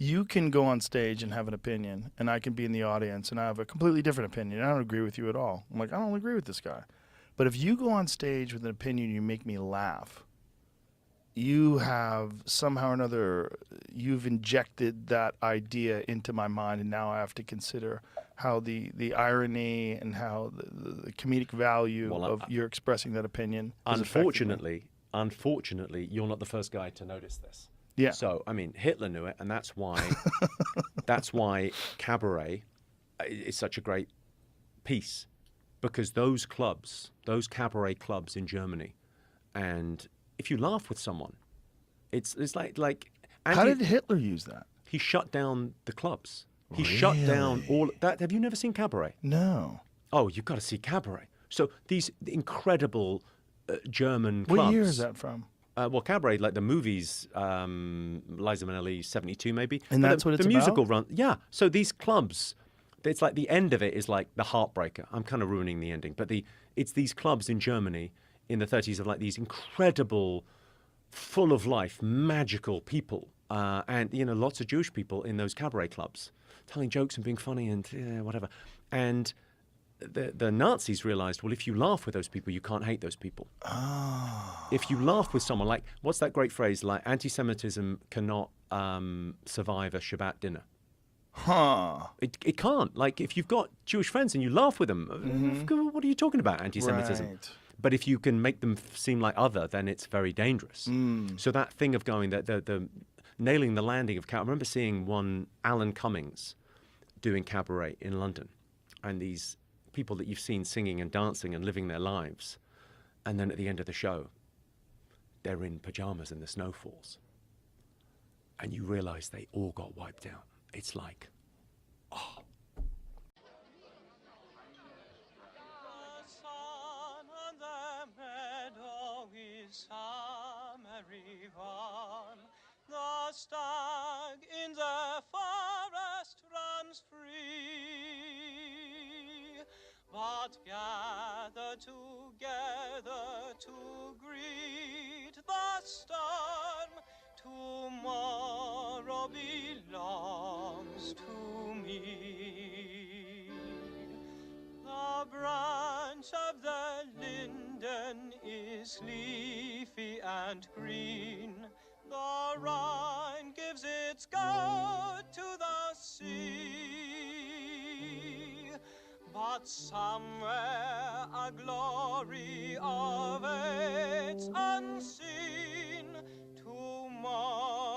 You can go on stage and have an opinion, and I can be in the audience, and I have a completely different opinion. I don't agree with you at all. I'm like, I don't agree with this guy. But if you go on stage with an opinion, you make me laugh. You have somehow or another, you've injected that idea into my mind, and now I have to consider how the irony and how the comedic value of your expressing that opinion. Unfortunately, you're not the first guy to notice this. Yeah. So, I mean, Hitler knew it, and that's why Cabaret is such a great piece, because those clubs, those cabaret clubs in Germany, and if you laugh with someone, it's like. How did Hitler use that? He shut down the clubs. He shut down all that. Have you never seen Cabaret? No. Oh, you've got to see Cabaret. So these incredible German clubs. What year is that from? Well, Cabaret, like the movies, Liza Minnelli, 72 maybe. And that's what it's the musical about? run. Yeah. So these clubs, it's like the end of it is like the heartbreaker. I'm kind of ruining the ending, but it's these clubs in Germany in the 30s of like these incredible, full of life, magical people, and lots of Jewish people in those cabaret clubs, telling jokes and being funny and whatever. And the Nazis realized, well, if you laugh with those people, you can't hate those people. Oh. If you laugh with someone, like, what's that great phrase? Like, anti-Semitism cannot survive a Shabbat dinner. Huh. It can't. Like, if you've got Jewish friends and you laugh with them, what are you talking about, anti-Semitism? Right. But if you can make them seem like other, then it's very dangerous. So that thing of going, the nailing the landing of Cabaret. I remember seeing one Alan Cummings doing Cabaret in London, and these people that you've seen singing and dancing and living their lives, and then at the end of the show, they're in pajamas and the snow falls, and you realize they all got wiped out. It's like, oh. The sun on the meadow is summery warm. The stag in the forest runs free. But gather together to greet the storm. Tomorrow belongs to me. The branch of the linden is leafy and green. The Rhine gives its gold to the sea. But somewhere a glory awaits unseen. Tomorrow